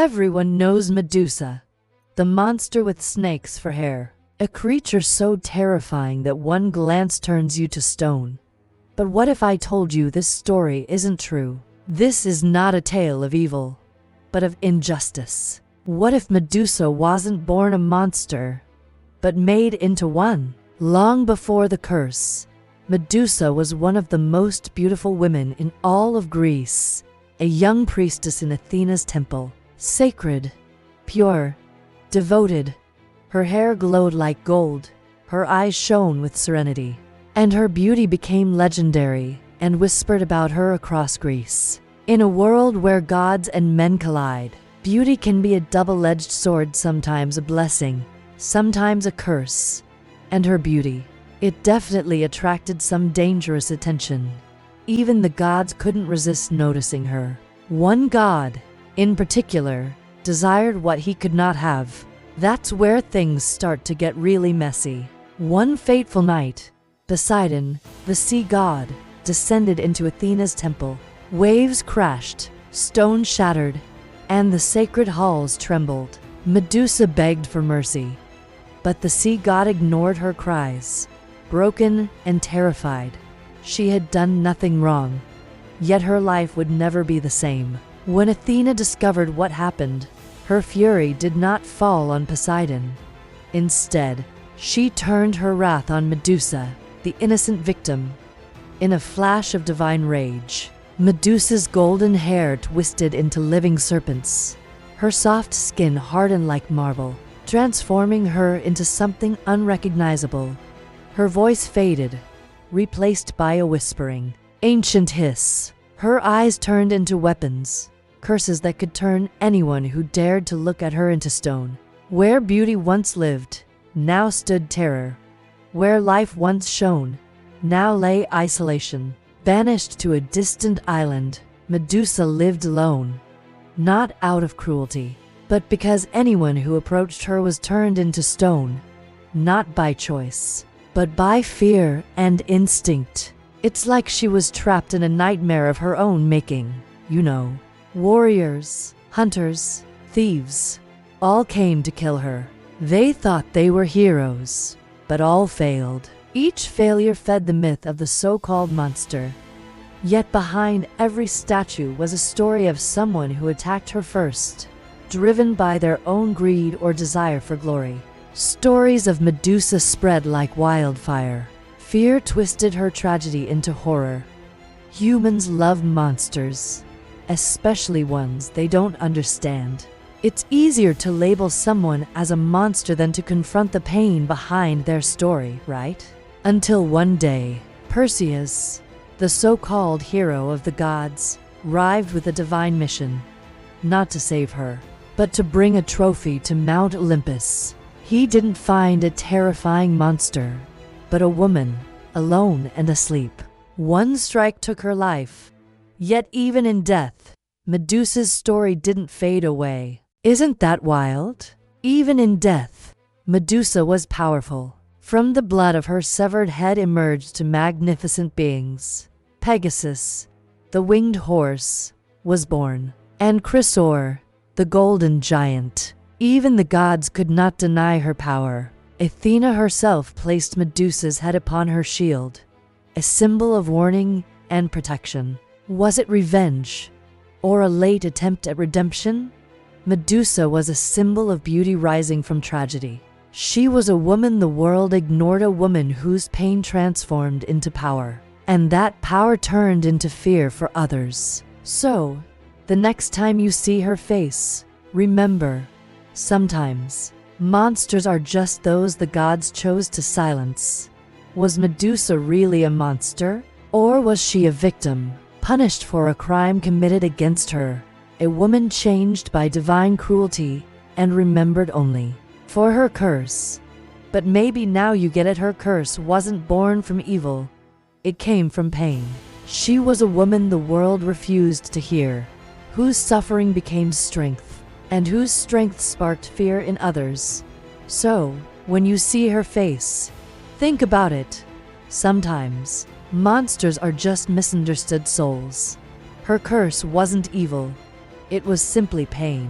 Everyone knows Medusa, the monster with snakes for hair, a creature so terrifying that one glance turns you to stone. But what if I told you this story isn't true? This is not a tale of evil, but of injustice. What if Medusa wasn't born a monster, but made into one? Long before the curse, Medusa was one of the most beautiful women in all of Greece, a young priestess in Athena's temple. Sacred, pure, devoted, her hair glowed like gold, her eyes shone with serenity, and her beauty became legendary and whispered about her across Greece. In a world where gods and men collide, beauty can be a double-edged sword, sometimes a blessing, sometimes a curse. And her beauty, it definitely attracted some dangerous attention. Even the gods couldn't resist noticing her. One god, in particular, desired what he could not have. That's where things start to get really messy. One fateful night, Poseidon, the sea god, descended into Athena's temple. Waves crashed, stones shattered, and the sacred halls trembled. Medusa begged for mercy, but the sea god ignored her cries. Broken and terrified, she had done nothing wrong, yet her life would never be the same. When Athena discovered what happened, her fury did not fall on Poseidon. Instead, she turned her wrath on Medusa, the innocent victim. In a flash of divine rage, Medusa's golden hair twisted into living serpents. Her soft skin hardened like marble, transforming her into something unrecognizable. Her voice faded, replaced by a whispering, ancient hiss. Her eyes turned into weapons, curses that could turn anyone who dared to look at her into stone. Where beauty once lived, now stood terror. Where life once shone, now lay isolation. Banished to a distant island, Medusa lived alone, not out of cruelty, but because anyone who approached her was turned into stone, not by choice, but by fear and instinct. It's like she was trapped in a nightmare of her own making. You know, warriors, hunters, thieves, all came to kill her. They thought they were heroes, but all failed. Each failure fed the myth of the so-called monster. Yet behind every statue was a story of someone who attacked her first, driven by their own greed or desire for glory. Stories of Medusa spread like wildfire. Fear twisted her tragedy into horror. Humans love monsters, especially ones they don't understand. It's easier to label someone as a monster than to confront the pain behind their story, right? Until one day, Perseus, the so-called hero of the gods, arrived with a divine mission, not to save her, but to bring a trophy to Mount Olympus. He didn't find a terrifying monster, but a woman, alone and asleep. One strike took her life, yet even in death, Medusa's story didn't fade away. Isn't that wild? Even in death, Medusa was powerful. From the blood of her severed head emerged to magnificent beings. Pegasus, the winged horse, was born, and Chrysaor, the golden giant. Even the gods could not deny her power. Athena herself placed Medusa's head upon her shield, a symbol of warning and protection. Was it revenge, or a late attempt at redemption? Medusa was a symbol of beauty rising from tragedy. She was a woman the world ignored, a woman whose pain transformed into power, and that power turned into fear for others. So, the next time you see her face, remember, sometimes monsters are just those the gods chose to silence. Was Medusa really a monster? Or was she a victim, punished for a crime committed against her? A woman changed by divine cruelty and remembered only for her curse. But maybe now you get it, her curse wasn't born from evil. It came from pain. She was a woman the world refused to hear, whose suffering became strength, and whose strength sparked fear in others. So, when you see her face, think about it. Sometimes, monsters are just misunderstood souls. Her curse wasn't evil. It was simply pain.